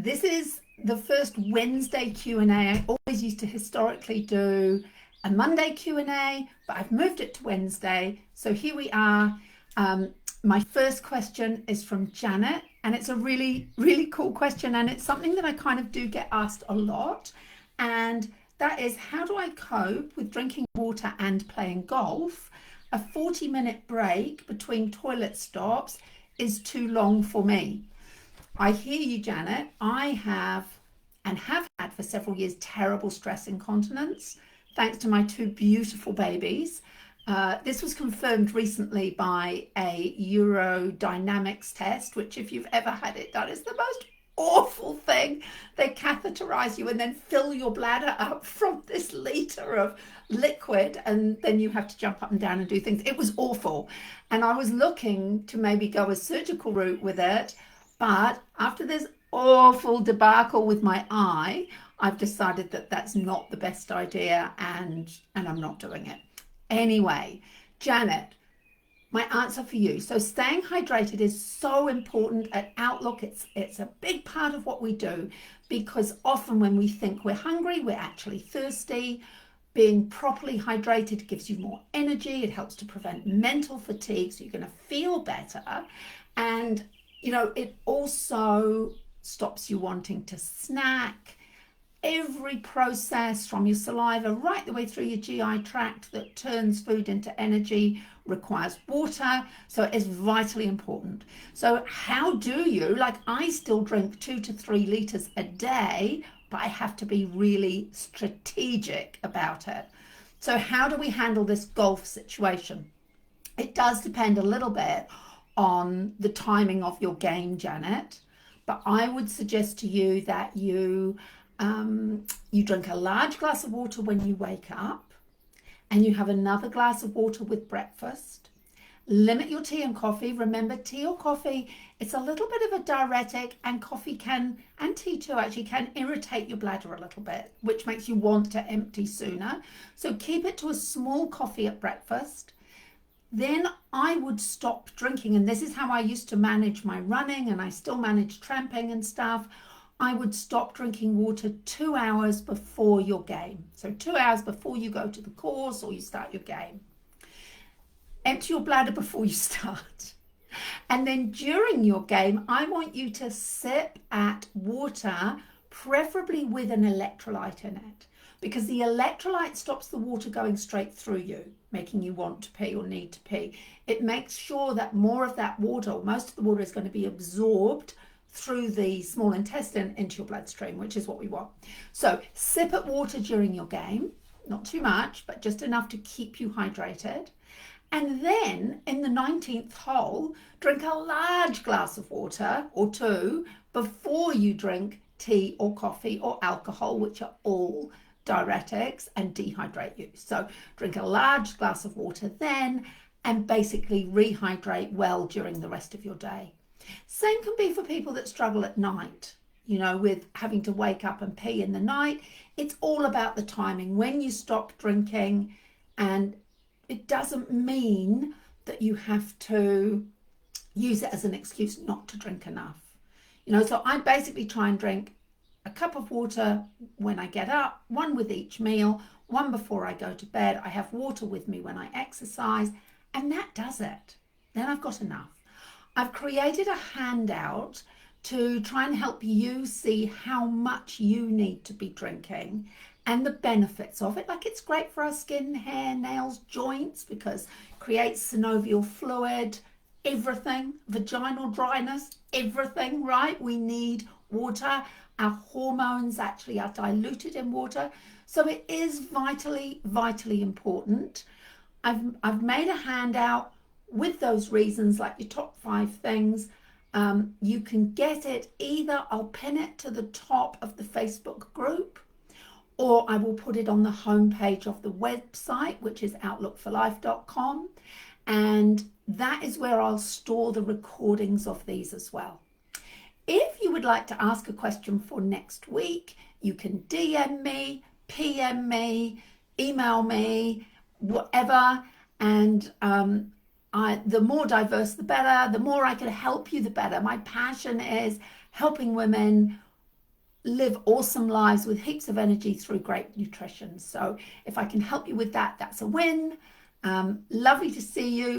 This is the first Wednesday Q&A. I always used to historically do a Monday Q&A, but I've moved it to Wednesday. So here we are. My first question is from Janet, and it's a really, really cool question, and it's something that I kind of do get asked a lot. And that is, how do I cope with drinking water and playing golf? A 40-minute break between toilet stops is too long for me. I hear you, Janet. I have and have had for several years terrible stress incontinence, thanks to my two beautiful babies. This was confirmed recently by a urodynamics test, which if you've ever had it done, is the most awful thing. They catheterize you and then fill your bladder up from this liter of liquid, and then you have to jump up and down and do things. It was awful. And I was looking to maybe go a surgical route with it, but after this awful debacle with my eye, I've decided that that's not the best idea, and I'm not doing it. Anyway, Janet, my answer for you. So staying hydrated is so important at Outlook. It's a big part of what we do, because often when we think we're hungry, we're actually thirsty. Being properly hydrated gives you more energy. It helps to prevent mental fatigue, so you're going to feel better. And, it also stops you wanting to snack. Every process from your saliva right the way through your GI tract that turns food into energy requires water, so it is vitally important. So how do you, I still drink 2 to 3 litres a day, but I have to be really strategic about it. So how do we handle this golf situation? It does depend a little bit on the timing of your game, Janet, but I would suggest to you that you drink a large glass of water when you wake up, and you have another glass of water with breakfast. Limit your tea and coffee. Remember, tea or coffee, it's a little bit of a diuretic, and coffee can, and tea too actually, can irritate your bladder a little bit, which makes you want to empty sooner. So keep it to a small coffee at breakfast. Then I would stop drinking, and this is how I used to manage my running, and I still manage tramping and stuff. I would stop drinking water 2 hours before your game. So 2 hours before you go to the course or you start your game. Empty your bladder before you start. And then during your game, I want you to sip at water, preferably with an electrolyte in it, because the electrolyte stops the water going straight through you, making you want to pee or need to pee. It makes sure that more of that water, or most of the water, is going to be absorbed through the small intestine into your bloodstream, which is what we want. So sip at water during your game, not too much, but just enough to keep you hydrated. And then in the 19th hole, drink a large glass of water or 2 before you drink tea or coffee or alcohol, which are all diuretics and dehydrate you. So drink a large glass of water then, and basically rehydrate well during the rest of your day. Same can be for people that struggle at night, with having to wake up and pee in the night. It's all about the timing, when you stop drinking, and it doesn't mean that you have to use it as an excuse not to drink enough. So I basically try and drink a cup of water when I get up, 1 with each meal, 1 before I go to bed. I have water with me when I exercise, and that does it. Then I've got enough. I've created a handout to try and help you see how much you need to be drinking and the benefits of it. It's great for our skin, hair, nails, joints, because it creates synovial fluid, everything, vaginal dryness, everything, right? We need water. Our hormones actually are diluted in water. So it is vitally, vitally important. I've made a handout with those reasons, like your top 5 things. You can get it either, I'll pin it to the top of the Facebook group, or I will put it on the homepage of the website, which is outlookforlife.com. And that is where I'll store the recordings of these as well. If you would like to ask a question for next week, you can DM me, PM me, email me, whatever. And the more diverse, the better. The more I can help you, the better. My passion is helping women live awesome lives with heaps of energy through great nutrition. So if I can help you with that, that's a win. Lovely to see you.